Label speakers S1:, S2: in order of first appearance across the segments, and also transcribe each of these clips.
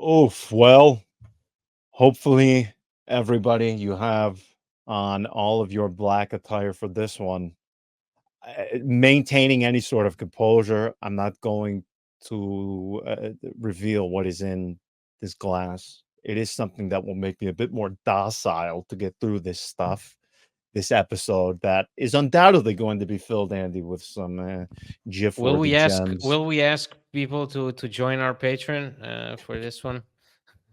S1: Oof. Well, hopefully, everybody, you have on all of your black attire for this one. Maintaining any sort of composure. I'm not going to reveal what is in this glass. It is something that will make me a bit more docile to get through this stuff. This episode that is undoubtedly going to be filled, Andy, with some
S2: Will
S1: GIF-worthy
S2: we ask?
S1: gems.
S2: Will we ask people to join our Patreon for this one?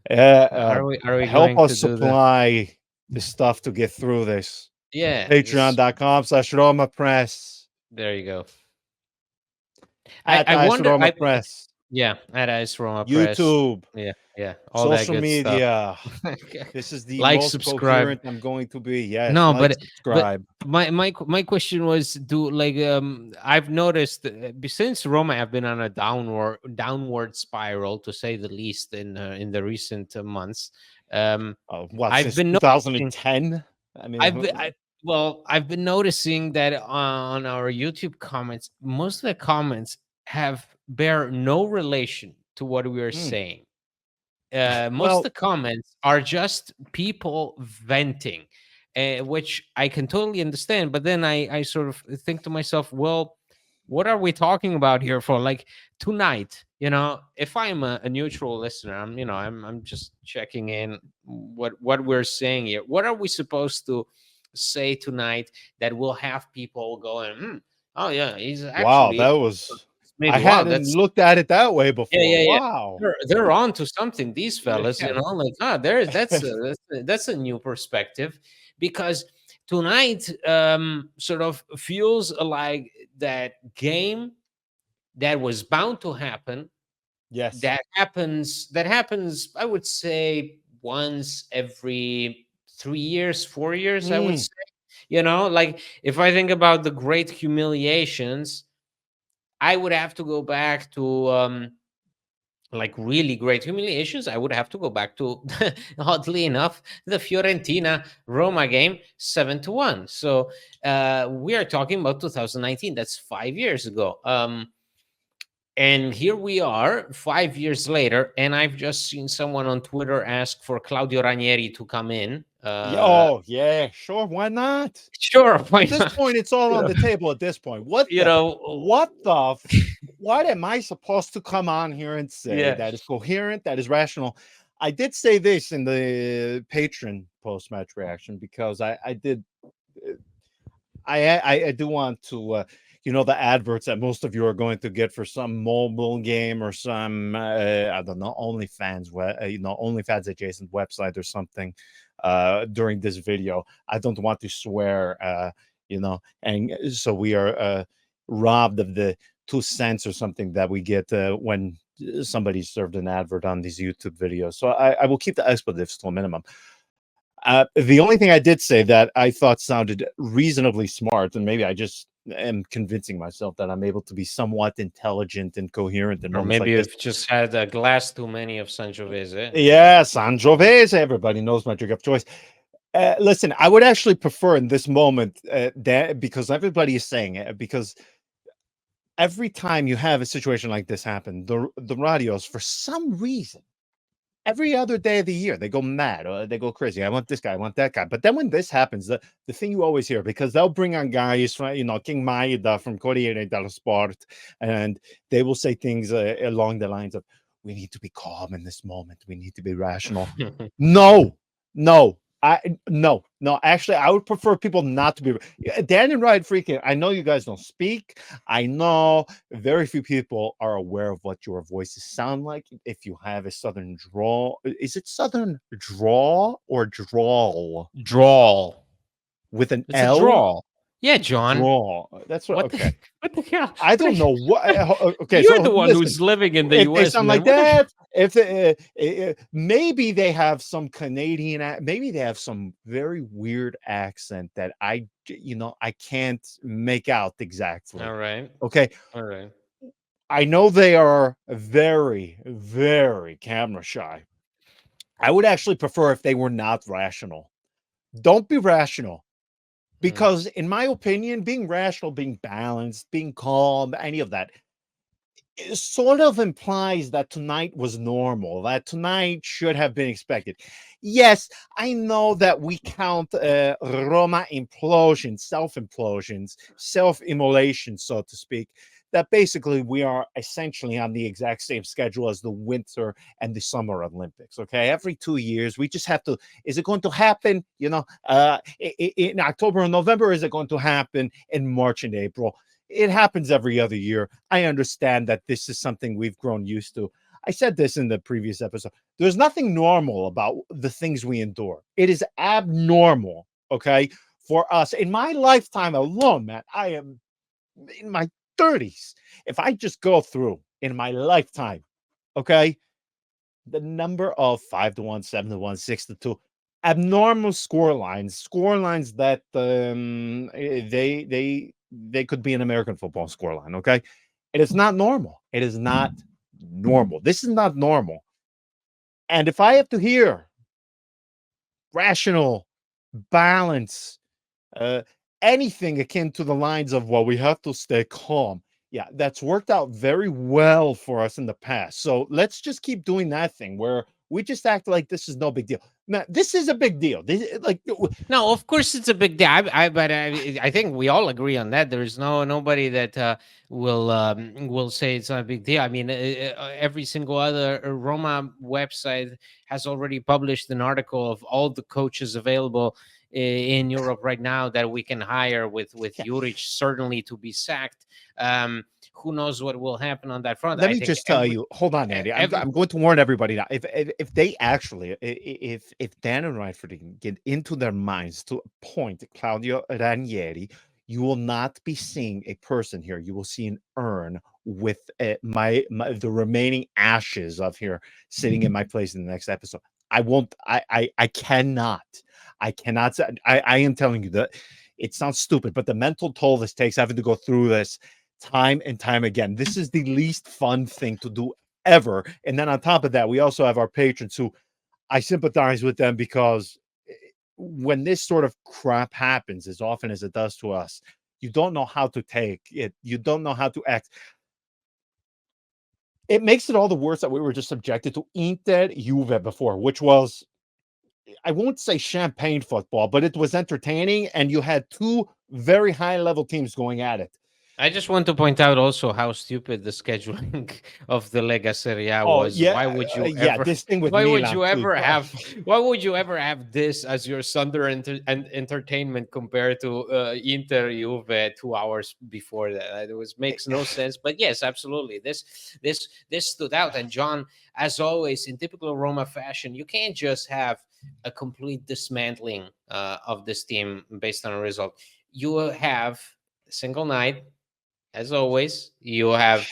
S1: Uh, uh,
S2: Are we
S1: Help
S2: going to
S1: us
S2: do the?
S1: supply the stuff to get through this.
S2: Yeah, just
S1: Patreon.com/RomaPress.
S2: there you go.
S1: At
S2: I
S1: Ice
S2: wonder.
S1: Roma Press.
S2: Yeah, at Ice Roma Press.
S1: YouTube.
S2: Yeah, yeah, all that
S1: Social
S2: good stuff.
S1: media. This is the
S2: Like,
S1: most
S2: subscribe.
S1: coherent I'm going to be. Yes,
S2: No,
S1: like,
S2: but
S1: subscribe.
S2: my question was, do like I've noticed since Roma have been on a downward spiral, to say the least, in the recent months. Um,
S1: What,
S2: I've
S1: since
S2: been noticing.
S1: 2010? I mean,
S2: I've been, I, well, I've been noticing that on our YouTube comments, most of the comments have bear no relation to what we are
S1: hmm.
S2: saying. Most of
S1: Well,
S2: the comments are just people venting, which I can totally understand. But then I sort of think to myself, well, what are we talking about here for? Like tonight, if I'm a neutral listener, I'm just checking in what we're saying here. What are we supposed to say tonight that will have people going, oh yeah, he's
S1: wow,
S2: actually
S1: that was. I
S2: maybe, wow,
S1: hadn't
S2: that's
S1: looked at it that way
S2: yeah,
S1: before.
S2: yeah, yeah.
S1: Wow.
S2: They're on to something, these fellas,
S1: Yeah.
S2: like, there's that's a new perspective, because tonight sort of feels like that game that was bound to happen,
S1: Yes.
S2: that happens, I would say, once every 3 years, 4 years, I would
S1: Mm,
S2: say. Like, if I think about the great humiliations, I would have to go back to like really great humiliations. I would have to go back to, oddly enough, the Fiorentina Roma game, 7-1. So we are talking about 2019. That's 5 years ago. And here we are 5 years later, and I've just seen someone on Twitter ask for Claudio Ranieri to come in.
S1: yeah, oh, yeah, sure. Why not?
S2: Sure, why
S1: At this
S2: not?
S1: point, it's all
S2: You
S1: on
S2: know,
S1: the table at this point.
S2: you know,
S1: What am I supposed to come on here and say
S2: yeah.
S1: that is coherent, that is rational? I did say this in the patron post-match reaction because I did I do want to the adverts that most of you are going to get for some mobile game or some I don't know OnlyFans adjacent website or something during this video. I don't want to swear and so we are robbed of the 2 cents or something that we get when somebody served an advert on these YouTube videos. So I will keep the expletives to a minimum. The only thing I did say that I thought sounded reasonably smart, and maybe I just am convincing myself that I'm able to be somewhat intelligent and coherent in
S2: Or
S1: moments
S2: maybe
S1: like this.
S2: you've just had a glass too many of Sangiovese.
S1: Yeah, Sangiovese, everybody knows my drink of choice. Listen, I would actually prefer in this moment that because everybody is saying it, because every time you have a situation like this happen, the radios, for some reason, every other day of the year, they go mad or they go crazy. I want this guy, I want that guy. But then when this happens, the thing you always hear, because they'll bring on guys from, King Maida from Corriere dello Sport, and they will say things along the lines of, we need to be calm in this moment. We need to be rational. No, no. No. Actually, I would prefer people not to be. Dan and Ryan Freaking. I know you guys don't speak. I know very few people are aware of what your voices sound like. If you have a southern drawl, is it southern drawl or drawl
S2: Drawl.
S1: with an
S2: It's a
S1: L?
S2: draw. Yeah, John.
S1: Drawl. That's what.
S2: What the
S1: Okay.
S2: what the hell?
S1: I don't know what. Okay,
S2: You're
S1: so
S2: the one
S1: listen.
S2: who's living in the
S1: If they
S2: US,
S1: sound like
S2: man. What the
S1: that, if maybe they have some Canadian, maybe they have some very weird accent that I can't make out exactly.
S2: All right.
S1: Okay,
S2: All right.
S1: I know they are very, very camera shy. I would actually prefer if they were not rational. Don't be rational.
S2: Mm.
S1: Because, in my opinion, being rational, being balanced, being calm, any of that, it sort of implies that tonight was normal, that tonight should have been expected. Yes, I know that we count Roma implosions, self implosions, self immolation, so to speak. That basically we are essentially on the exact same schedule as the Winter and the Summer Olympics. Okay, every 2 years we just have to. Is it going to happen? In October and November? Is it going to happen in March and April? It happens every other year. I understand that this is something we've grown used to. I said this in the previous episode. There's nothing normal about the things we endure. It is abnormal, okay, for us. In my lifetime alone, man, I am in my 30s. If I just go through in my lifetime, okay, the number of 5-1, 7-1, 6-2, abnormal score lines that they could be an American football scoreline. Okay, it is not normal. It is not normal. This is not normal. And if I have to hear rational, balance, uh, anything akin to the lines of, well, we have to stay calm. Yeah, that's worked out very well for us in the past. So let's just keep doing that thing where we just act like this is no big deal. Man, this is a big deal.
S2: No, of course it's a big deal. I think we all agree on that. There's nobody that will say it's not a big deal. I mean, every single other Roma website has already published an article of all the coaches available in Europe right now that we can hire, with
S1: yeah.
S2: Juric certainly to be sacked. Who knows what will happen on that front?
S1: Let
S2: I
S1: me
S2: think
S1: just tell you, hold on, Andy.
S2: every
S1: I'm going to warn everybody now. If they actually, if Dan and Reinford can get into their minds to appoint Claudio Ranieri, you will not be seeing a person here. You will see an urn with my the remaining ashes of here sitting in my place in the next episode. I won't. I cannot. I cannot. I am telling you that it sounds stupid, but the mental toll this takes having to go through this time and time again. This is the least fun thing to do ever. And then on top of that, we also have our patrons who I sympathize with them because when this sort of crap happens, as often as it does to us, you don't know how to take it. You don't know how to act. It makes it all the worse that we were just subjected to Inter Juve before, which was, I won't say champagne football, but it was entertaining. And you had two very high level teams going at it.
S2: I just want to point out also how stupid the scheduling of the Lega Serie A
S1: Oh
S2: was.
S1: yeah, yeah. This thing with
S2: Why would
S1: Milan
S2: you
S1: too.
S2: ever have, why would you ever have this as your Sunday entertainment compared to Inter Juve 2 hours before that? It was makes no sense. But yes, absolutely. This stood out. And John, as always, in typical Roma fashion, you can't just have a complete dismantling of this team based on a result. You have a single night, as always. You have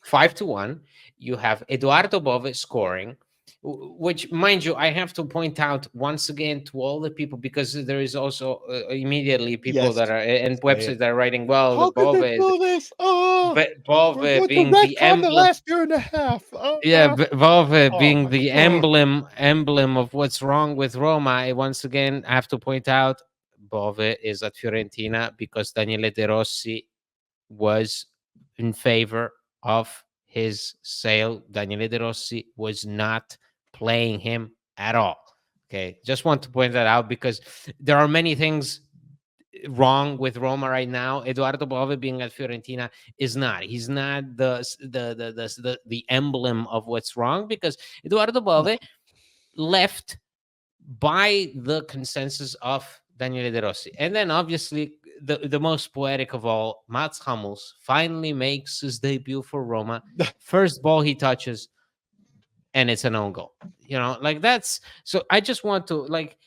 S2: 5-1. You have Eduardo Bove scoring, which, mind you, I have to point out once again to all the people, because there is also immediately people
S1: Yes,
S2: that are, and
S1: say it.
S2: websites that are writing, well, the
S1: How could
S2: Bove
S1: they
S2: is,
S1: do this? Oh, we're
S2: Bove
S1: going to
S2: being the
S1: retcon the
S2: emblem.
S1: last year and a half.
S2: Yeah, Bove
S1: Oh
S2: being
S1: my
S2: the
S1: god.
S2: emblem of what's wrong with Roma. I once again have to point out Bove is at Fiorentina because Daniele De Rossi was in favor of his sale. Daniele De Rossi was not playing him at all. Okay, just want to point that out because there are many things wrong with Roma right now. Eduardo Bove being at Fiorentina is not. He's not the emblem of what's wrong, because Eduardo
S1: No.
S2: Bove left by the consensus of Daniele De Rossi. And then obviously the most poetic of all, Mats Hummels finally makes his debut for Roma. First ball he touches, and it's an own goal. Like that's, so I just want to, like,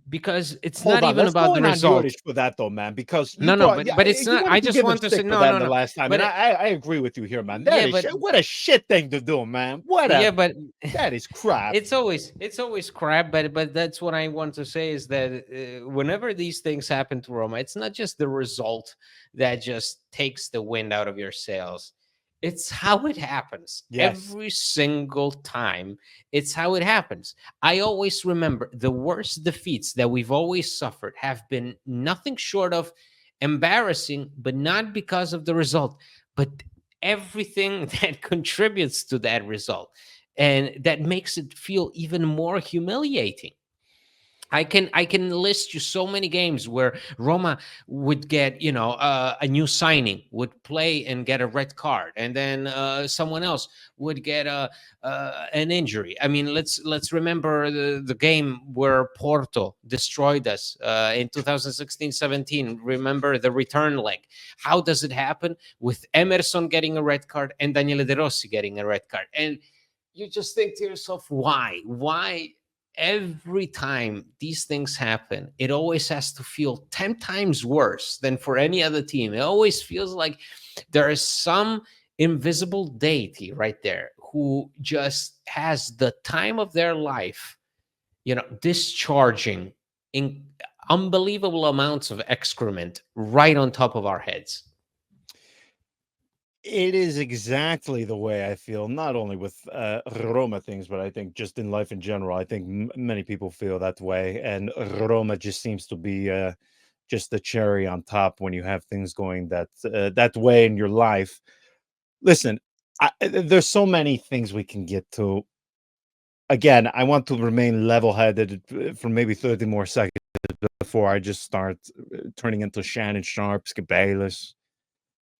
S2: because it's
S1: Hold
S2: not
S1: on.
S2: even
S1: Let's
S2: about
S1: go
S2: the
S1: in on
S2: result.
S1: Juric for that though, man, because he
S2: No, no,
S1: brought.
S2: but
S1: Yeah,
S2: it's
S1: you
S2: not. I
S1: wanted to
S2: just
S1: give him
S2: want to say
S1: stick for
S2: no,
S1: that
S2: no,
S1: in the
S2: no.
S1: last time,
S2: But
S1: and I agree with you here, man.
S2: yeah, but
S1: What a shit thing to do, man. What
S2: yeah,
S1: a
S2: but
S1: that is crap.
S2: it's always crap. But that's what I want to say is that whenever these things happen to Roma, it's not just the result that just takes the wind out of your sails. It's how it happens
S1: Yes.
S2: every single time. It's how it happens. I always remember the worst defeats that we've always suffered have been nothing short of embarrassing, but not because of the result, but everything that contributes to that result, and that makes it feel even more humiliating. I can list you so many games where Roma would get, a new signing would play and get a red card, and then someone else would get an injury. I mean, let's remember the game where Porto destroyed us in 2016-17. Remember the return leg? How does it happen with Emerson getting a red card and Daniele De Rossi getting a red card? And you just think to yourself, why every time these things happen, it always has to feel 10 times worse than for any other team. It always feels like there is some invisible deity right there who just has the time of their life, discharging in unbelievable amounts of excrement right on top of our heads.
S1: It is exactly the way I feel, not only with Roma things, but I think just in life in general. I think many people feel that way, and Roma just seems to be just the cherry on top when you have things going that way in your life. Listen, there's so many things we can get to. Again, I want to remain level-headed for maybe 30 more seconds before I just start turning into Shannon Sharp, Bayless.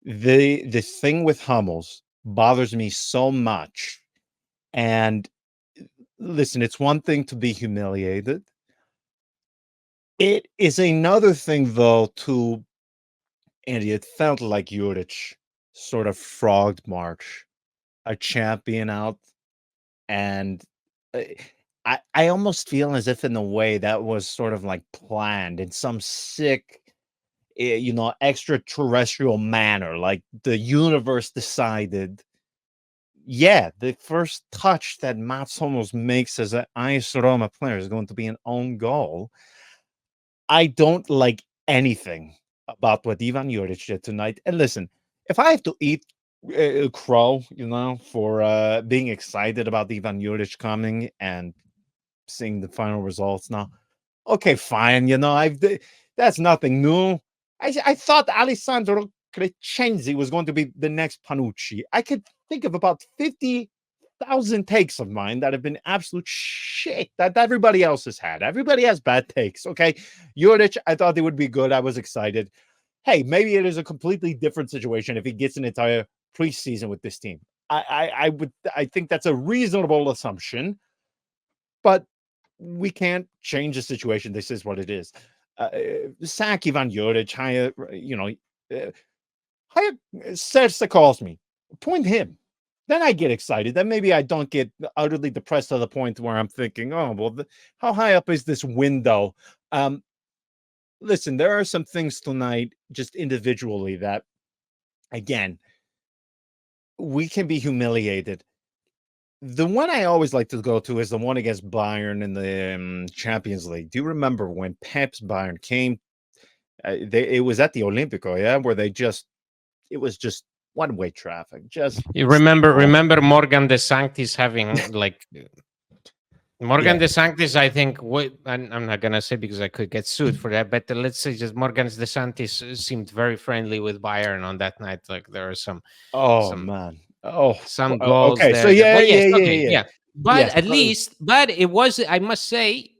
S1: The thing with Hummels bothers me so much, and listen, it's one thing to be humiliated. It is another thing, though, to Andy, it felt like Juric sort of frogged March, a champion out, and uh, I almost feel as if in a way that was sort of like planned in some sick, extraterrestrial manner. Like the universe decided, yeah, the first touch that Mats Hummels makes as an AS Roma player is going to be an own goal. I don't like anything about what Ivan Juric did tonight. And listen, if I have to eat crow, for being excited about Ivan Juric coming and seeing the final results now, okay, fine. That's nothing new. I thought Alessandro Crescenzi was going to be the next Panucci. I could think of about 50,000 takes of mine that have been absolute shit that everybody else has had. Everybody has bad takes. Okay, Juric, I thought they would be good. I was excited. Hey, maybe it is a completely different situation if he gets an entire preseason with this team. I think that's a reasonable assumption, but we can't change the situation. This is what it is. Sack Ivan Juric, hire, hire Sersa calls me, point him. Then I get excited. Then maybe I don't get utterly depressed to the point where I'm thinking, oh, well, how high up is this window? Listen, there are some things tonight, just individually, that, again, we can be humiliated. The one I always like to go to is the one against Bayern in the Champions League. Do you remember when Pep's Bayern came? It was at the Olympico, yeah, where it was just one-way traffic. Just
S2: You
S1: stay home.
S2: remember Morgan De Sanctis having like Morgan
S1: Yeah.
S2: De Sanctis, I think, I'm not gonna say because I could get sued for that, but let's say just Morgan De Sanctis seemed very friendly with Bayern on that night. Like there are
S1: Oh
S2: some
S1: man. Oh,
S2: goals
S1: okay. So
S2: there.
S1: yeah,
S2: But yes,
S1: yeah, yeah,
S2: okay,
S1: yeah.
S2: yeah. But
S1: Yes.
S2: at least, but it was, I must say,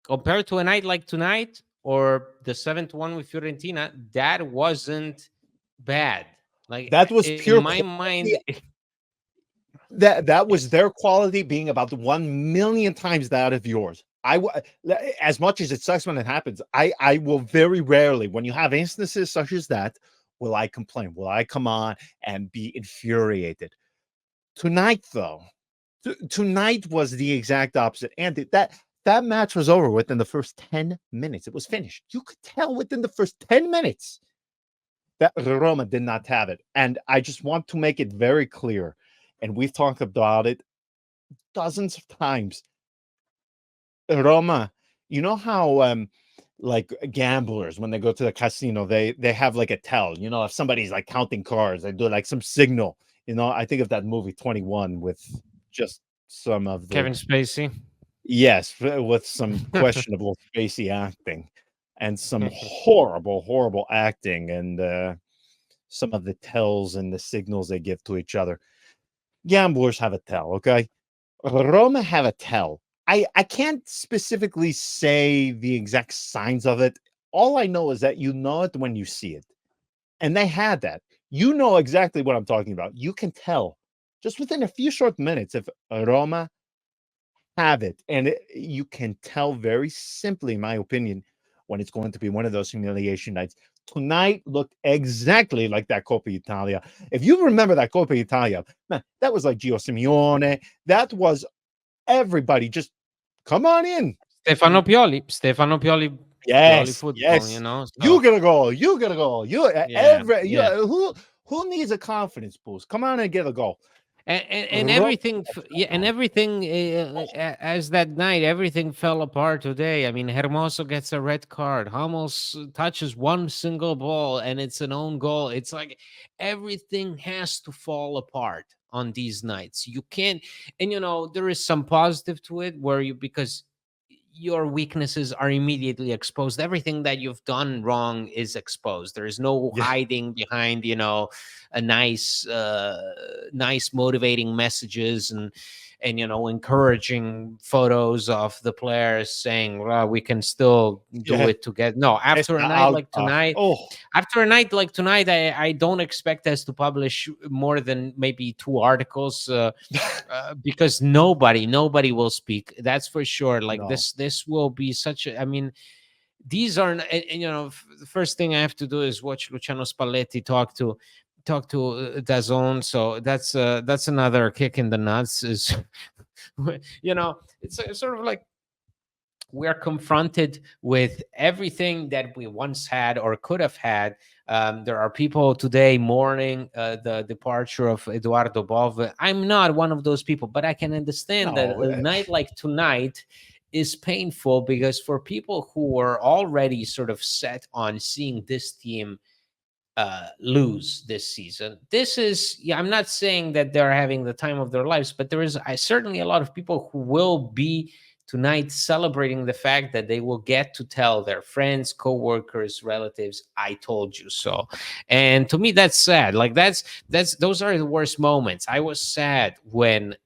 S2: compared to a night like tonight or the 7-1 with Fiorentina, that wasn't bad. Like
S1: That was
S2: in
S1: pure
S2: my
S1: quality.
S2: mind,
S1: That was
S2: yes.
S1: their quality being about 1,000,000 times that of yours. As much as it sucks when it happens, I will very rarely, when you have instances such as that, will I complain. Will I come on and be infuriated? Tonight, though, tonight was the exact opposite. And that match was over within the first 10 minutes. It was finished. You could tell within the first 10 minutes that Roma did not have it. And I just want to make it very clear, and we've talked about it dozens of times. Roma, you know how like gamblers when they go to the casino, they have like a tell. If somebody's like counting cards, they do like some signal. I think of that movie 21 with just some of the
S2: Kevin Spacey.
S1: yes, with some questionable spacey acting and some horrible, horrible acting. And some of the tells and the signals they give to each other. Gamblers have a tell, okay? Roma have a tell. I can't specifically say the exact signs of it. All I know is that you know it when you see it. And they had that. You know exactly what I'm talking about. You can tell just within a few short minutes if Roma have it. And you can tell very simply, in my opinion, when it's going to be one of those humiliation nights. Tonight looked exactly like that Coppa Italia. If you remember that Coppa Italia, man, that was like Gio Simeone. That was everybody just come on in.
S2: Stefano Pioli
S1: Yes,
S2: football,
S1: yes.
S2: so
S1: You gotta go. You gotta go. You
S2: yeah,
S1: every you
S2: yeah.
S1: who needs a confidence boost? Come on and get a goal.
S2: And
S1: Roma
S2: everything yeah, and
S1: down.
S2: everything as that night everything fell apart today. I mean, Hermoso gets a red card, Hummels touches one single ball and it's an own goal. It's like everything has to fall apart on these nights. You can't, and there is some positive to it where you, because your weaknesses are immediately exposed. Everything that you've done wrong is exposed. There is no
S1: Yeah,
S2: hiding behind a nice motivating messages and encouraging photos of the players saying, well, we can still do
S1: yeah.
S2: it together. No, after a
S1: Esta
S2: night like
S1: alta.
S2: tonight,
S1: Oh
S2: I don't expect us to publish more than maybe 2 articles, because nobody will speak, that's for sure. Like
S1: no.
S2: this will be such a, I mean, these are and, the first thing I have to do is watch Luciano Spalletti talk to Dazon. So that's another kick in the nuts. Is it's sort of like we are confronted with everything that we once had or could have had. There are people today mourning the departure of Eduardo Bove. I'm not one of those people, but I can understand that
S1: No.
S2: a night like tonight is painful, because for people who were already sort of set on seeing this team lose this season, this is, yeah, I'm not saying that they're having the time of their lives, but there is certainly a lot of people who will be tonight celebrating the fact that they will get to tell their friends, co-workers, relatives, I told you so. And to me, that's sad. Like those are the worst moments. I was sad when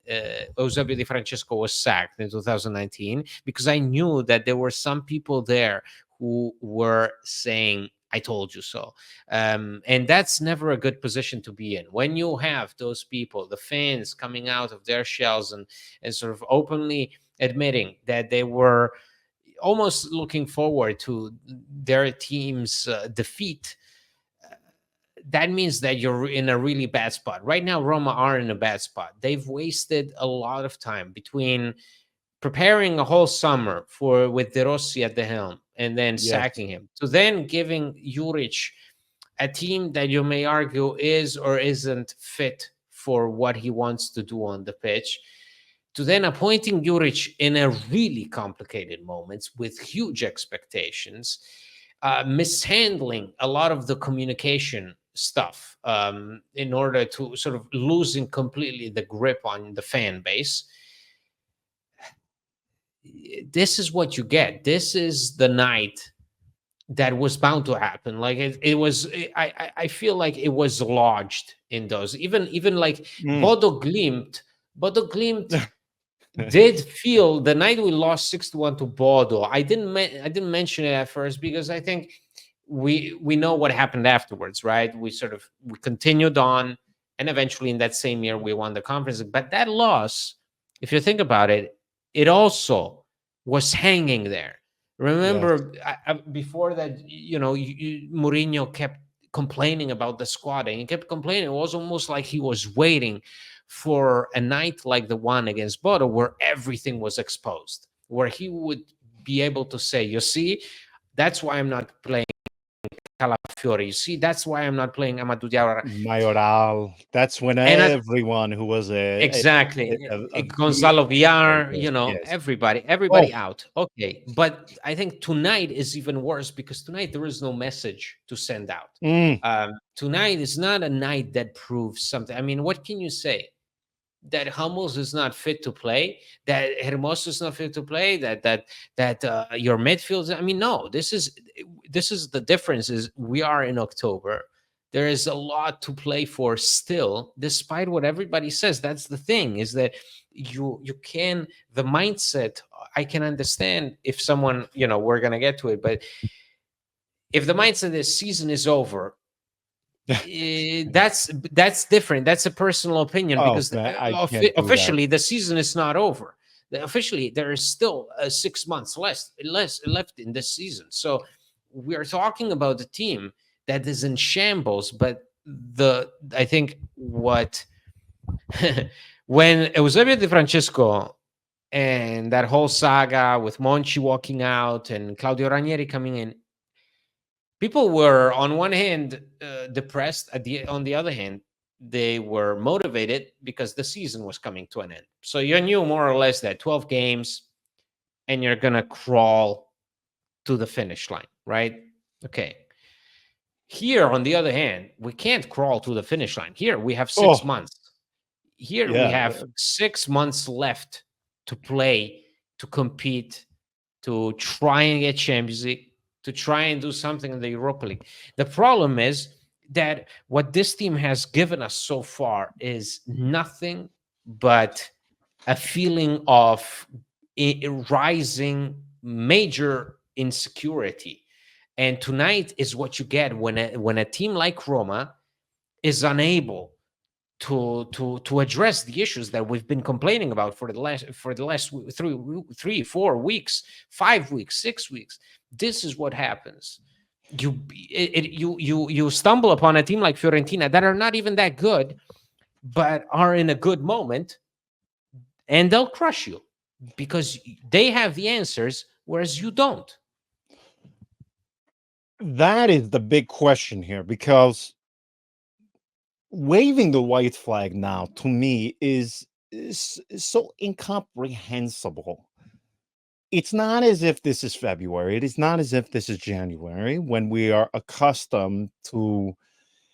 S2: Eusebio Di Francesco was sacked in 2019, because I knew that there were some people there who were saying, I told you so. And that's never a good position to be in. When you have those people, the fans, coming out of their shells and sort of openly admitting that they were almost looking forward to their team's defeat, that means that you're in a really bad spot. Right now, Roma are in a bad spot. They've wasted a lot of time between preparing a whole summer for with De Rossi at the helm and then
S1: Yes.
S2: sacking him, to then giving Juric a team that you may argue is or isn't fit for what he wants to do on the pitch, to then appointing Juric in a really complicated moments with huge expectations, mishandling a lot of the communication stuff, in order to sort of losing completely the grip on the fan base. This is what you get. This is the night that was bound to happen. Like it was. I feel like it was lodged in those. Even like
S1: Mm.
S2: Bodo Glimt did feel the night we lost 6-1 to Bodo. I didn't mention it at first because I think we know what happened afterwards, right? We continued on, and eventually in that same year we won the conference. But that loss, if you think about it, it also was hanging there.
S1: Yes.
S2: Remember, before that, Mourinho kept complaining about the squad, and he kept complaining. It was almost like he was waiting for a night like the one against Bodo, where everything was exposed, where he would be able to say, "You see, that's why I'm not playing Calafiori. You see, that's why I'm not playing Amadou Diawara."
S1: Mayoral. That's when
S2: And
S1: everyone who was
S2: exactly,
S1: a big
S2: Gonzalo Villar,
S1: player. Yes. Oh,
S2: everybody out. Okay, but I think tonight is even worse, because tonight there is no message to send out.
S1: mm,
S2: Tonight is not a night that proves something. I mean, what can you say? That Hummels is not fit to play, that Hermoso is not fit to play, that your midfield. I mean, no. This is the difference. Is we are in October. There is a lot to play for still, despite what everybody says. That's the thing, is that you can, the mindset, I can understand if someone, we're gonna get to it, but if the mindset is season is over, that's different. That's a personal opinion,
S1: Oh
S2: because
S1: man, I can't do that.
S2: officially the season is not over. Officially, there is still 6 months left in this season. So we are talking about a team that is in shambles. But I think what when Eusebio Di Francesco and that whole saga with Monchi walking out and Claudio Ranieri coming in, people were on one hand depressed. On the other hand, they were motivated because the season was coming to an end. So you knew more or less that 12 games and you're gonna crawl to the finish line, right? Okay. Here, on the other hand, we can't crawl to the finish line. Here we have 6 months. Here we
S1: Yeah.
S2: have 6 months left to play, to compete, to try and get Champions League, to try and do something in the Europa League. The problem is that what this team has given us so far is nothing but a feeling of rising major insecurity. And tonight is what you get when a team like Roma is unable to address the issues that we've been complaining about for the last 3, 4 weeks, 5 weeks, 6 weeks. This is what happens. You stumble upon a team like Fiorentina that are not even that good, but are in a good moment, and they'll crush you because they have the answers, whereas you don't.
S1: That is the big question here, because waving the white flag now to me is so incomprehensible. It's not as if this is February. It is not as if this is January, when we are accustomed to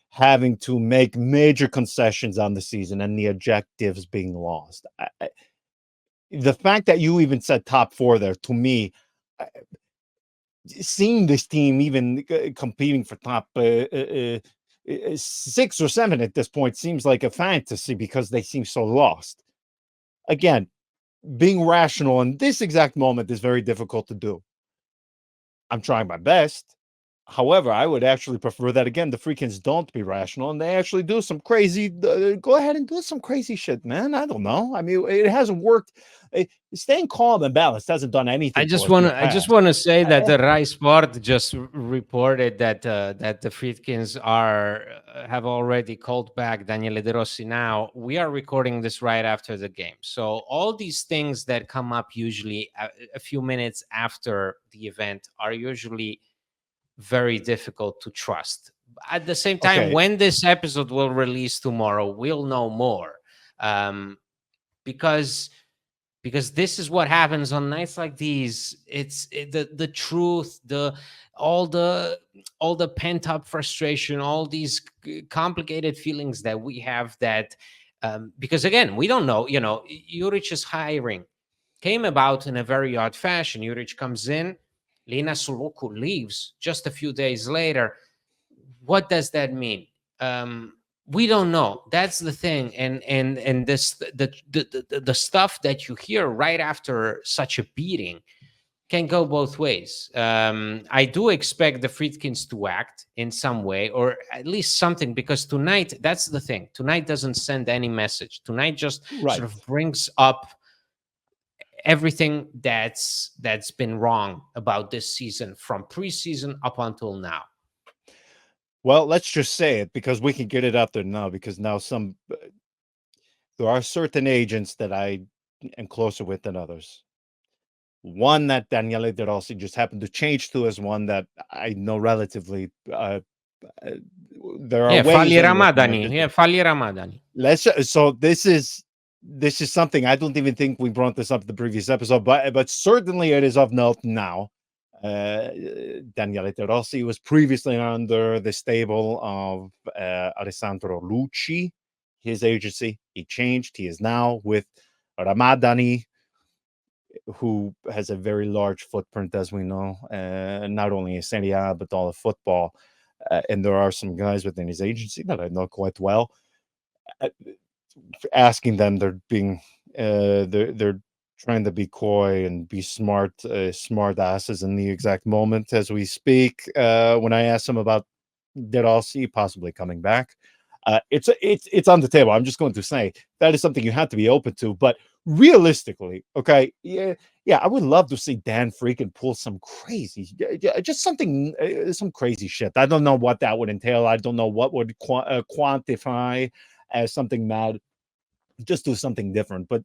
S1: having to make major concessions on the season and the objectives being lost. The fact that you even said top four there, to me, seeing this team even competing for top 6 or 7 at this point seems like a fantasy, because they seem so lost. Again, being rational in this exact moment is very difficult to do. I'm trying my best. However, I would actually prefer that, again, the Friedkins don't be rational and they actually do some crazy, go ahead and do some crazy shit, man. I don't know. I mean, it hasn't worked. Staying calm and balanced hasn't done
S2: I
S1: anything
S2: just
S1: for us in
S2: want
S1: the
S2: to. I just
S1: past.
S2: want to say that
S1: Uh,
S2: the Rai Sport just reported that the Friedkins are have already called back Daniele De Rossi. Now we are recording this right after the game, so all these things that come up usually a few minutes after the event are usually very difficult to trust. At the same time,
S1: okay.
S2: when this episode will release tomorrow, we'll know more, um, because this is what happens on nights like these. The truth, the all the all the pent up frustration, all these complicated feelings that we have, that because again, we don't know. Juric's hiring came about in a very odd fashion. Juric comes in, Lina Suluku leaves just a few days later. What does that mean? We don't know. That's the thing. And this the stuff that you hear right after such a beating can go both ways. I do expect the Friedkins to act in some way, or at least something, because tonight, that's the thing. Tonight doesn't send any message. Tonight just
S1: Right.
S2: sort of brings up everything that's been wrong about this season from preseason up until now.
S1: Well, let's just say it, because we can get it out there now, because now there are certain agents that I am closer with than others. One that Daniele De Rossi just happened to change to is one that I know relatively. Uh, there are
S2: Yeah,
S1: ways
S2: Fali
S1: in which
S2: Ramadani.
S1: managers do.
S2: Yeah, Fali Ramadani.
S1: So this is something, I don't even think we brought this up in the previous episode, but certainly it is of note now. Daniele De Rossi was previously under the stable of Alessandro Lucci, his agency. He changed. He is now with Ramadani, who has a very large footprint, as we know, not only in Serie A, but all of football. and there are some guys within his agency that I know quite well. uh, Asking them, they're trying to be coy and be smart asses in the exact moment as we speak. When I ask them about De Rossi possibly coming back, it's on the table. I'm just going to say that is something you have to be open to, but realistically, okay, yeah, I would love to see Dan freaking pull some crazy, just something, some crazy shit. I don't know what that would entail. I don't know what would quantify as something mad. Just do something different. But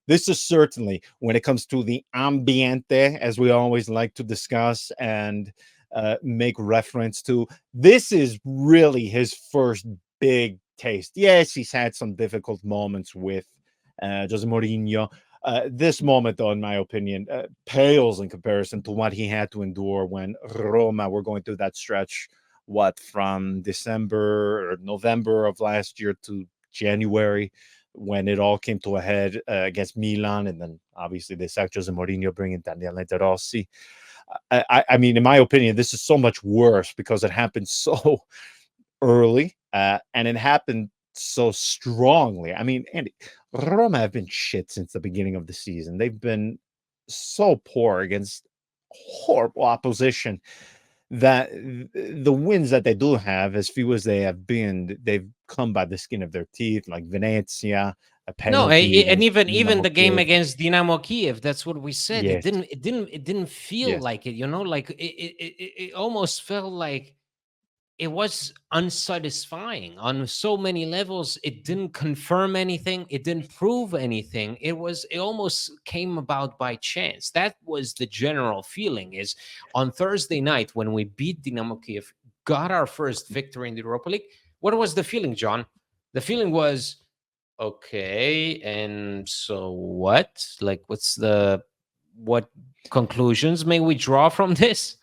S1: this is certainly, when it comes to the ambiente, as we always like to discuss and make reference to, this is really his first big taste. Yes, he's had some difficult moments with Jose Mourinho. This moment, though, in my opinion, pales in comparison to what he had to endure when Roma were going through that stretch. What, from December or November of last year to January, when it all came to a head against Milan, and then obviously they sacked Jose Mourinho, bringing Daniele De Rossi. I mean, in my opinion, this is so much worse because it happened so early, and it happened so strongly. I mean, Andy, Roma have been shit since the beginning of the season. They've been so poor against horrible opposition that the wins that they do have, as few as they have been, they've come by the skin of their teeth, like Venezia, a
S2: No,
S1: penalty
S2: and
S1: against
S2: even
S1: Dinamo
S2: the game
S1: Kiev.
S2: against Dynamo Kiev, that's what we said.
S1: Yes,
S2: It didn't feel
S1: yes.
S2: like it, like it almost felt like it was unsatisfying on so many levels. It didn't confirm anything, it didn't prove anything. It almost came about by chance. That was the general feeling. Is on Thursday night when we beat Dynamo Kiev, got our first victory in the Europa League. What was the feeling, John? The feeling was, okay, and so what? Like, what conclusions may we draw from this?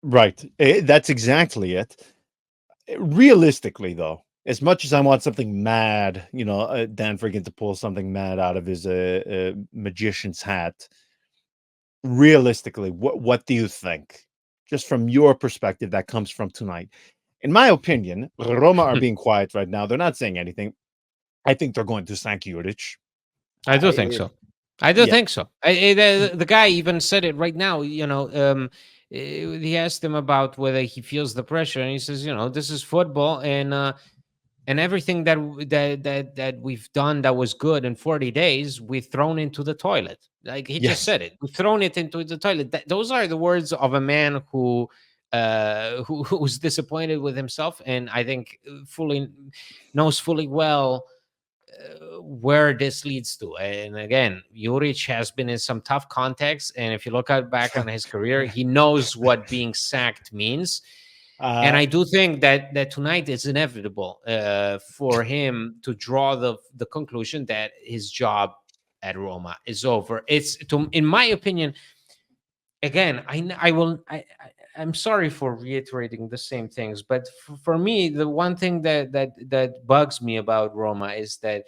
S1: Right. That's exactly it. Realistically, though, as much as I want something mad, Dan Friggin to pull something mad out of his magician's hat, realistically, what do you think? Just from your perspective, that comes from tonight. In my opinion, Roma are being quiet right now. They're not saying anything. I think they're going to thank Juric.
S2: I do think so. I do
S1: Yeah.
S2: think so. The guy even said it right now. He asked him about whether he feels the pressure, and he says, this is football, and everything that we've done that was good in 40 days, we've thrown into the toilet. Like he just
S1: Yes.
S2: said it, we've thrown it into the toilet. Those are the words of a man who's disappointed with himself, and I think fully knows fully well where this leads to. And again, Juric has been in some tough contexts, and if you look out back on his career, he knows what being sacked means. And
S1: uh,
S2: I do think that tonight is inevitable for him to draw the conclusion that his job at Roma is over. In my opinion, again, I'm sorry for reiterating the same things, but for me, the one thing that bugs me about Roma is that,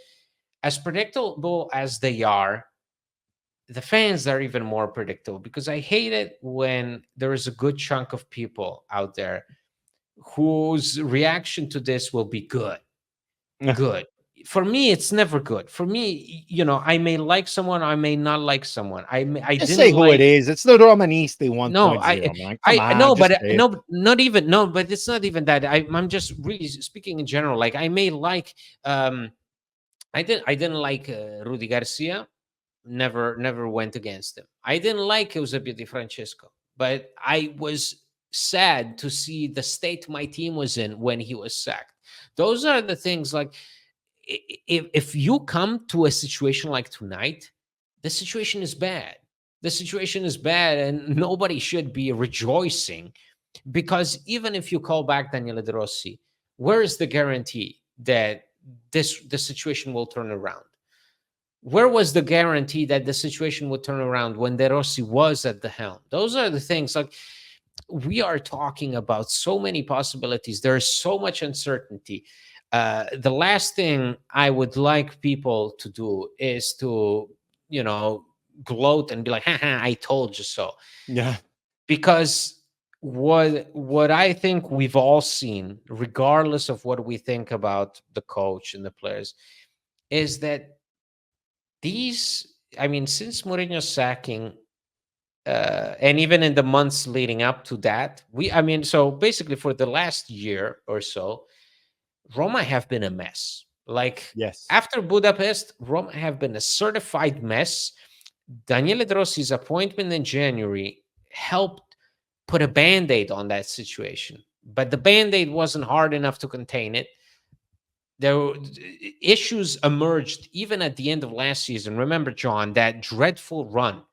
S2: as predictable as they are, the fans are even more predictable, because I hate it when there is a good chunk of people out there whose reaction to this will be good. Good. For me, it's never good. For me, I may like someone, I may not like someone. I
S1: just
S2: didn't
S1: say who it
S2: like.
S1: is. It's the Romaniste
S2: No,
S1: 1.0, man. Come
S2: I
S1: on,
S2: no,
S1: just
S2: but
S1: say it.
S2: no, not even no, but it's not even that. I'm just really speaking in general. Like, I may like. I didn't like Rudy Garcia. Never went against him. I didn't like Eusebio Di Francesco, but I was sad to see the state my team was in when he was sacked. Those are the things. Like, if you come to a situation like tonight, the situation is bad. The situation is bad, and nobody should be rejoicing, because even if you call back Daniele De Rossi, where is the guarantee that the situation will turn around? Where was the guarantee that the situation would turn around when De Rossi was at the helm? Those are the things. Like, we are talking about so many possibilities. There's so much uncertainty. The last thing I would like people to do is to, gloat and be like, "Ha ha, I told you so,"
S1: Yeah.
S2: because what I think we've all seen, regardless of what we think about the coach and the players, is that these, I mean, since Mourinho's sacking, and even in the months leading up to that, I mean, so basically for the last year or so, Roma have been a mess. Like
S1: Yes.
S2: after Budapest, Roma have been a certified mess. Daniele De Rossi's appointment in January helped put a band-aid on that situation, but the band-aid wasn't hard enough to contain it. There were issues emerged even at the end of last season. Remember, John, that dreadful run,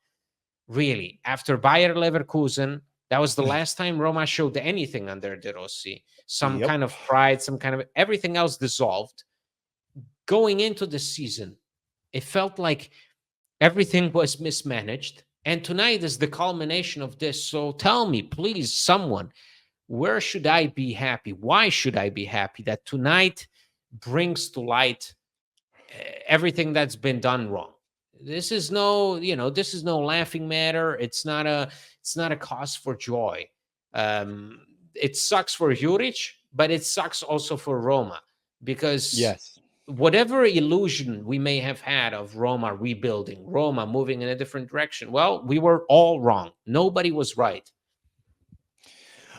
S2: really, after Bayer Leverkusen. That was the last time Roma showed anything under De Rossi. Some
S1: Yep.
S2: kind of pride, some kind of everything else dissolved. Going into the season, it felt like everything was mismanaged. And tonight is the culmination of this. So tell me, please, someone, where should I be happy? Why should I be happy that tonight brings to light everything that's been done wrong? This is no, this is no laughing matter. It's not a cause for joy. It sucks for Juric, but it sucks also for Roma, because
S1: Yes.
S2: whatever illusion we may have had of Roma rebuilding, Roma moving in a different direction, well, we were all wrong. Nobody was right.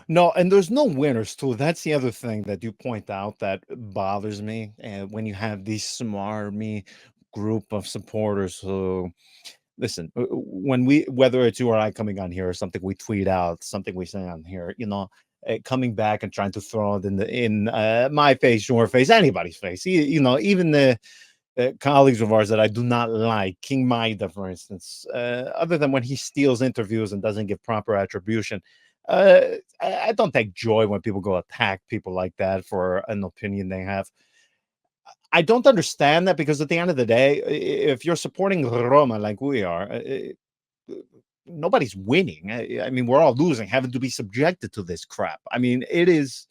S1: No, and there's no winners too. That's the other thing that you point out that bothers me. And when you have these smarmy group of supporters who listen, when we, whether it's you or I coming on here or something we tweet out, something we say on here, coming back and trying to throw it in my face, your face, anybody's face, even the colleagues of ours that I do not like, King Maida, for instance, other than when he steals interviews and doesn't give proper attribution. I don't take joy when people go attack people like that for an opinion they have. I don't understand that because at the end of the day, if you're supporting Roma like we are, nobody's winning. I mean, we're all losing, having to be subjected to this crap. I mean, it is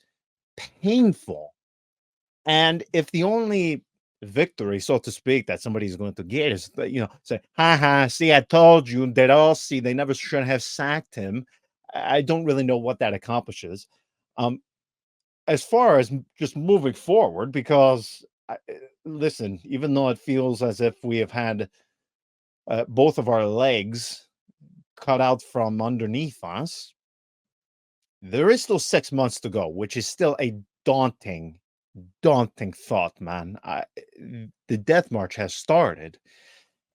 S1: painful. And if the only victory, so to speak, that somebody's going to get is, say, ha, see, I told you, they all see, they never should have sacked him. I don't really know what that accomplishes. Um, as far as just moving forward, because listen, even though it feels as if we have had both of our legs cut out from underneath us, there is still 6 months to go, which is still a daunting, daunting thought, man. The death march has started.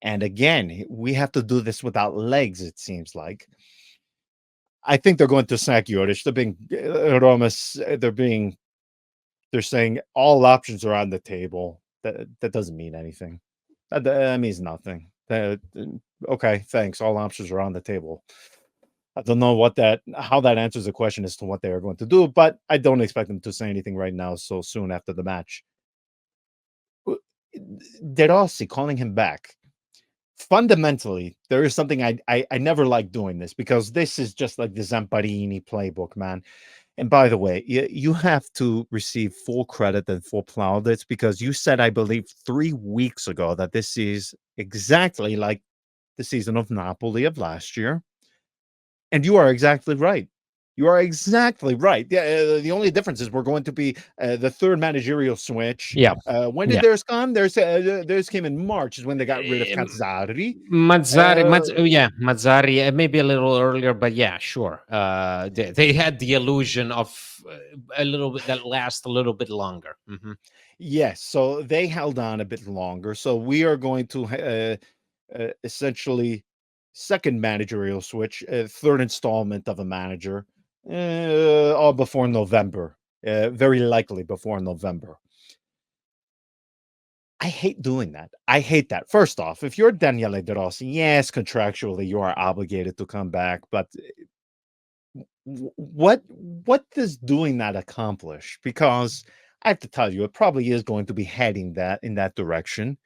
S1: And again, we have to do this without legs, it seems like. I think they're going to sack Juric. They're being Romas. They're saying all options are on the table. That doesn't mean anything. That means nothing. Okay, thanks. All options are on the table. I don't know how that answers the question as to what they are going to do, but I don't expect them to say anything right now so soon after the match. De Rossi calling him back. Fundamentally, there is something I never like doing this because this is just like the Zamparini playbook, man. And by the way, you have to receive full credit and full plaudits because you said, I believe, 3 weeks ago that this is exactly like the season of Napoli of last year. And you are exactly right. You are exactly right. Yeah, the only difference is we're going to be the third managerial switch.
S2: Yeah.
S1: When did
S2: Yeah.
S1: theirs come? Theirs came in March, is when they got rid of
S2: Um,
S1: Cazzari.
S2: Yeah, Mazzari, maybe a little earlier, but yeah, sure. They had the illusion of a little bit that lasts a little bit longer.
S1: Yes, so they held on a bit longer. So we are going to essentially second managerial switch, third installment of a manager, all before November. Very likely before November. I hate doing that. I hate that. First off, if you're Daniele De Rossi, yes, contractually you are obligated to come back, but what does doing that accomplish? Because I have to tell you, it probably is going to be heading that in that direction.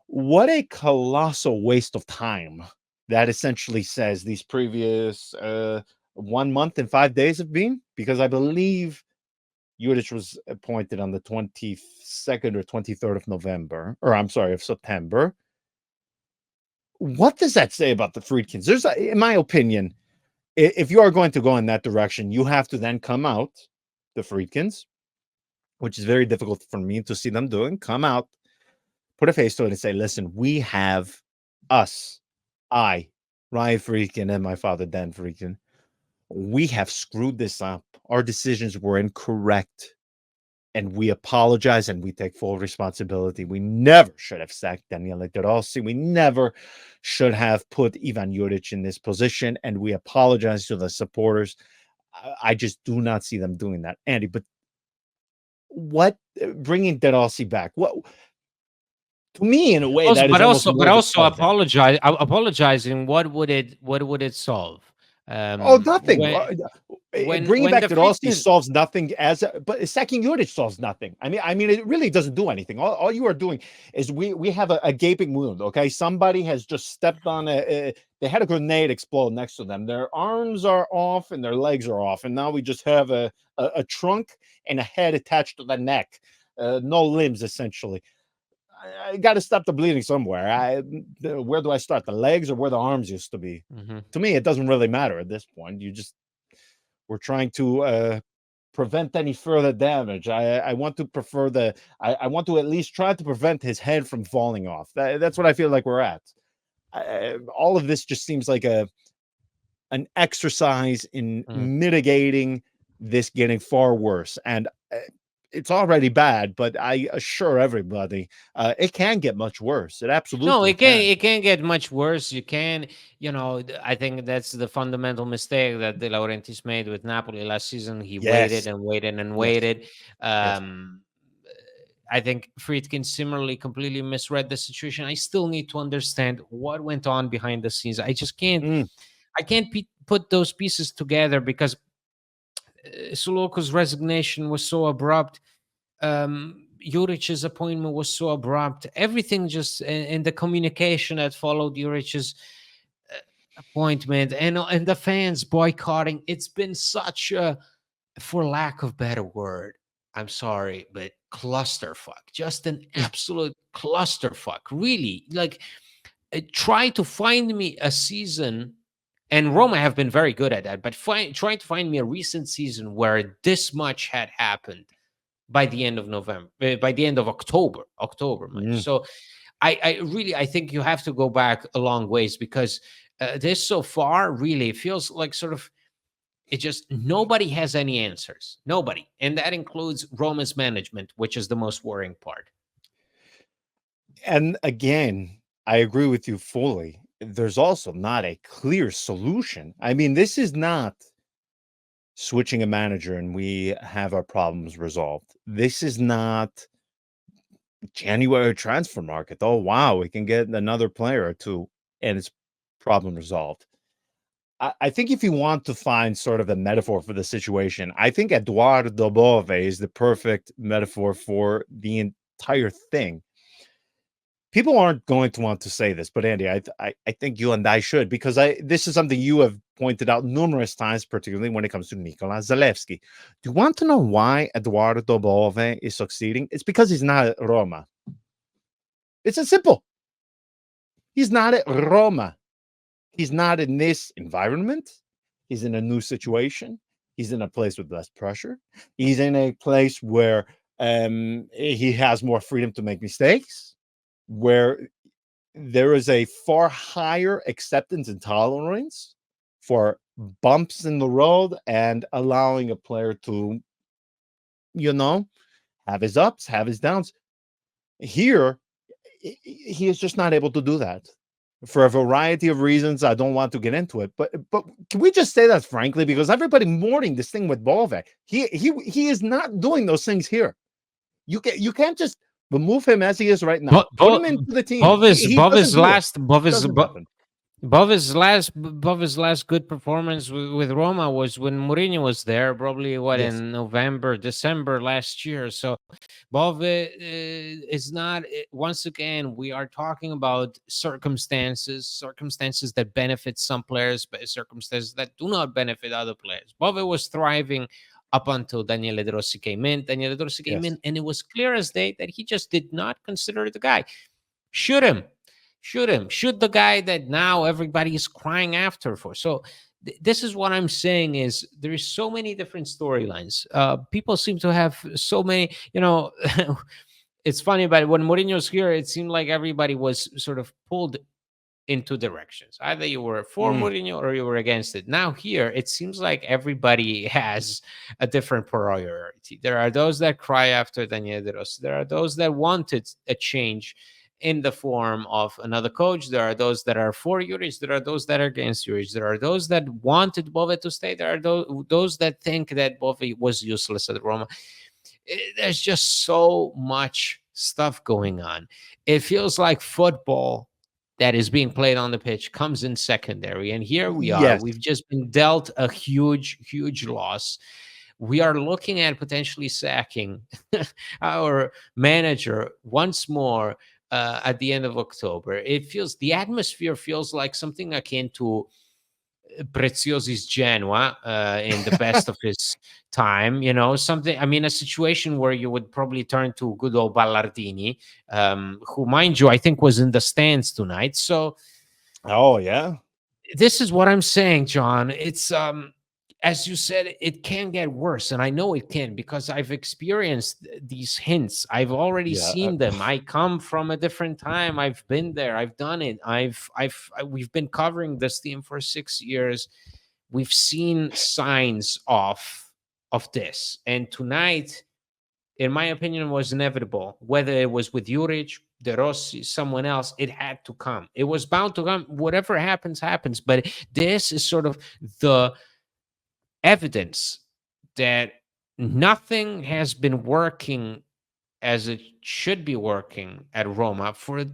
S1: What a colossal waste of time that essentially says these previous 1 month and 5 days have been, because I believe Juric was appointed on the 22nd or 23rd of November, or I'm sorry, of September. What does that say about the Friedkins? In my opinion, if you are going to go in that direction, you have to then come out, the Friedkins, which is very difficult for me to see them doing. Come out, put a face to it, and say, "Listen, we have us, I, Ryan Friedkin, and my father Dan Friedkin. We have screwed this up. Our decisions were incorrect, and we apologize and we take full responsibility. We never should have sacked Daniele De Rossi. We never should have put Ivan Juric in this position, and we apologize to the supporters." I just do not see them doing that, Andy. But what bringing De Rossi back? What to me, in a way,
S2: Also,
S1: that is almost
S2: but
S1: more of a
S2: also
S1: project.
S2: apologizing. What would it solve?
S1: Oh, nothing. Bringing
S2: When
S1: back
S2: the
S1: the Rossi
S2: freaking
S1: solves nothing, but sacking Juric solves nothing. I mean, it really doesn't do anything. All you are doing is we have a gaping wound. Okay, somebody has just stepped on they had a grenade explode next to them. Their arms are off and their legs are off, and now we just have a trunk and a head attached to the neck, no limbs essentially. I got to stop the bleeding somewhere. Where do I start? The legs or where the arms used to be?
S2: Mhm.
S1: To me, it doesn't really matter at this point. We're trying to prevent any further damage. I want to prefer I want to at least try to prevent his head from falling off. That's what I feel like we're at. All of this just seems like an exercise in
S2: Mm.
S1: mitigating this getting far worse. And it's already bad, but I assure everybody, it can get much worse. It
S2: No,
S1: absolutely can.
S2: it can get much worse. You can, I think that's the fundamental mistake that De Laurentiis made with Napoli last season. He waited
S1: Yes,
S2: and waited and
S1: yes,
S2: waited.
S1: yes.
S2: Um, I think Friedkin similarly completely misread the situation. I still need to understand what went on behind the scenes. I just can't.
S1: Mm,
S2: I can't put those pieces together because Suluko's resignation was so abrupt. Juric's appointment was so abrupt. Everything just and the communication that followed Juric's appointment and the fans boycotting. It's been such a, for lack of better word, I'm sorry, but clusterfuck. Just an absolute clusterfuck. Really, like try to find me a season. And Roma have been very good at that, but trying to find me a recent season where this much had happened by the end of November, by the end of October, mind you.
S1: mm.
S2: So I really, I think you have to go back a long ways because this so far really feels like sort of, it just, nobody has any answers. Nobody. And that includes Roma's management, which is the most worrying part.
S1: And again, I agree with you fully. There's also not a clear solution. I mean, this is not switching a manager and we have our problems resolved. This is not January transfer market. Oh, wow, we can get another player or two and it's problem resolved. I think if you want to find sort of a metaphor for the situation, I think Eduardo Bove is the perfect metaphor for the entire thing. People aren't going to want to say this, but Andy, I think you and I should, because this is something you have pointed out numerous times, particularly when it comes to Nikola Zalewski. Do you want to know why Eduardo Bove is succeeding? It's because he's not at Roma. It's as simple. He's not at Roma. He's not in this environment. He's in a new situation. He's in a place with less pressure. He's in a place where he has more freedom to make mistakes, where there is a far higher acceptance and tolerance for bumps in the road and allowing a player to, you know, have his ups, have his downs. Here, he is just not able to do that for a variety of reasons. I don't want to get into it, but can we just say that frankly? Because everybody mourning this thing with Bove, he is not doing those things here. You can't just remove him as he is right now.
S2: But
S1: Put him into the team. He doesn't do it. It doesn't happen.
S2: Bove's last good performance with Roma was when Mourinho was there, probably what,
S1: Yes.
S2: in November, December last year. So Bove is not. Once again, we are talking about circumstances that benefit some players, but circumstances that do not benefit other players. Bove was thriving up until Daniele De Rossi came in. Daniele De Rossi came
S1: Yes.
S2: in, and it was clear as day that he just did not consider the guy. Shoot him. Shoot him. Shoot the guy that now everybody is crying after for. So this is what I'm saying is there is so many different storylines. People seem to have so many, it's funny, but when Mourinho's here, it seemed like everybody was sort of pulled in two directions. Either you were for
S1: Mm,
S2: Mourinho or you were against it. Now here, it seems like everybody has a different priority. There are those that cry after Daniel De Rossi. There are those that wanted a change in the form of another coach. There are those that are for Juric. There are those that are against Juric. There are those that wanted Bove to stay. There are those that think that Bove was useless at Roma. There's just so much stuff going on. It feels like football that is being played on the pitch comes in secondary. And here we are.
S1: yes,
S2: We've just been dealt a huge, huge loss. We are looking at potentially sacking our manager once more at the end of October. The atmosphere feels like something akin to Preziosi's Genoa in the best of his time, something. I mean, a situation where you would probably turn to good old Ballardini, who, mind you, I think was in the stands tonight. So
S1: oh yeah,
S2: this is what I'm saying, John. It's as you said, it can get worse, and I know it can because I've experienced these hints. I've already
S1: yeah.
S2: seen them. I come from a different time. I've been there. I've done it. We've been covering this theme for 6 years. We've seen signs of this, and tonight, in my opinion, was inevitable. Whether it was with Juric, De Rossi, someone else, it had to come. It was bound to come. Whatever happens, happens. But this is sort of the evidence that nothing has been working as it should be working at Roma for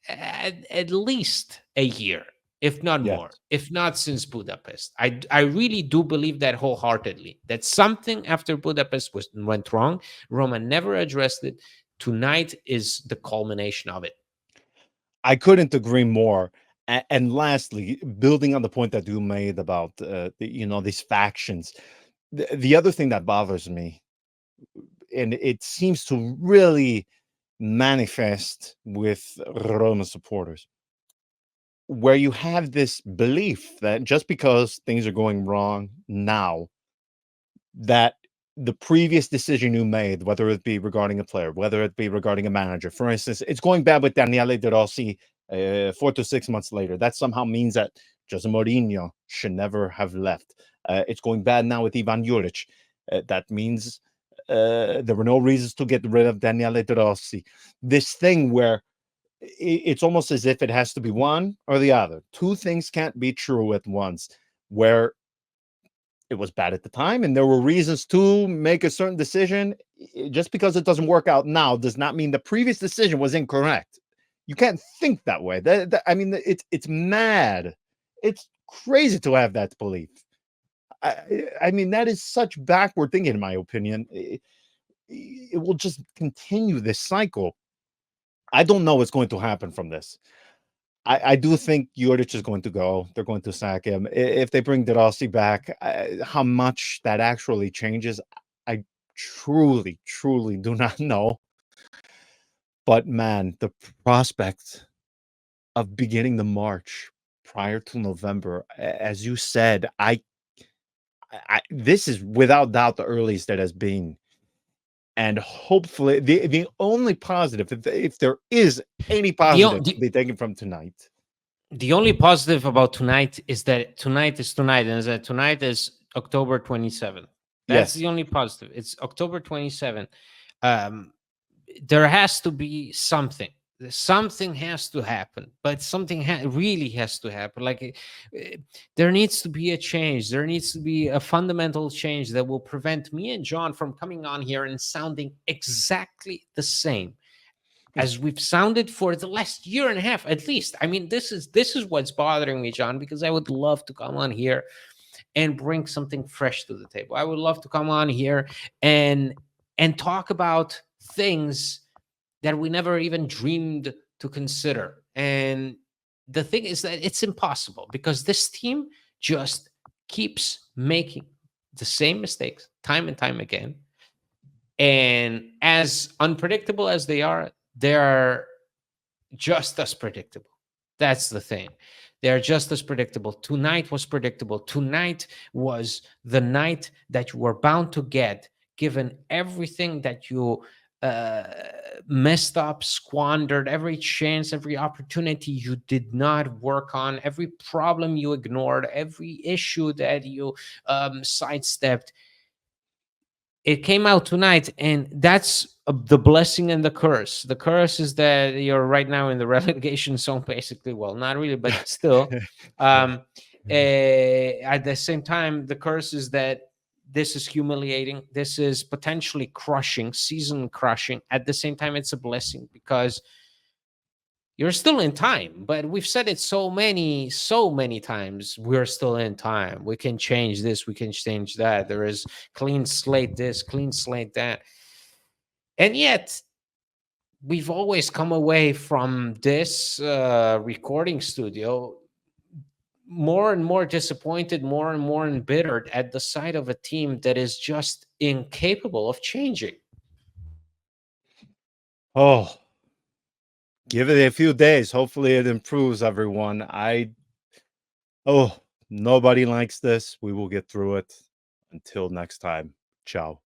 S2: at least a year, if not
S1: Yes.
S2: more, if not since Budapest. I really do believe that wholeheartedly, that something after Budapest went wrong. Roma never addressed it. Tonight is the culmination of it.
S1: I couldn't agree more. And lastly, building on the point that you made about these factions, the other thing that bothers me, and it seems to really manifest with Roma supporters, where you have this belief that just because things are going wrong now, that the previous decision you made, whether it be regarding a player, whether it be regarding a manager, for instance, it's going bad with Daniele De Rossi 4 to 6 months later. That somehow means that Jose Mourinho should never have left. It's going bad now with Ivan Juric. That means there were no reasons to get rid of Daniele De Rossi. This thing where it's almost as if it has to be one or the other. Two things can't be true at once, where it was bad at the time and there were reasons to make a certain decision. Just because it doesn't work out now does not mean the previous decision was incorrect. You can't think that way. I mean, it's mad. It's crazy to have that belief. I mean, that is such backward thinking, in my opinion. It will just continue this cycle. I don't know what's going to happen from this. I do think Juric is going to go. They're going to sack him. If they bring De Rossi back, how much that actually changes, I truly, truly do not know. But man, the prospect of beginning the march prior to November, as you said, this is without doubt the earliest that has been. And hopefully, the only positive, if there is any
S2: The,
S1: positive
S2: o-
S1: to
S2: the
S1: be taken from tonight,
S2: the only positive about tonight is that tonight is tonight, and that tonight is October 27th. That's
S1: yes,
S2: the only positive. It's October 27th. Um, there has to be something. Something has to happen, but something really has to happen. There needs to be a change. There needs to be a fundamental change that will prevent me and John from coming on here and sounding exactly the same as we've sounded for the last year and a half at least. I mean, this is what's bothering me, John, because I would love to come on here and bring something fresh to the table. I would love to come on here and talk about things that we never even dreamed to consider. And the thing is that it's impossible because this team just keeps making the same mistakes time and time again. And as unpredictable as they are just as predictable. That's the thing. They're just as predictable. Tonight was predictable. Tonight was the night that you were bound to get, given everything that you uh, messed up, squandered, every chance, every opportunity you did not work on, every problem you ignored, every issue that you sidestepped. It came out tonight, and that's the blessing and the curse. The curse is that you're right now in the relegation zone, basically. Well, not really, but still. At the same time, the curse is that this is humiliating. This is potentially crushing, season crushing. At the same time, it's a blessing because you're still in time. But we've said it so many times. We're still in time. We can change this, we can change that. There is clean slate this, clean slate that. And yet we've always come away from this recording studio more and more disappointed, more and more embittered at the sight of a team that is just incapable of changing.
S1: Oh, give it a few days. Hopefully it improves, everyone. Oh, nobody likes this. We will get through it. Until next time. Ciao.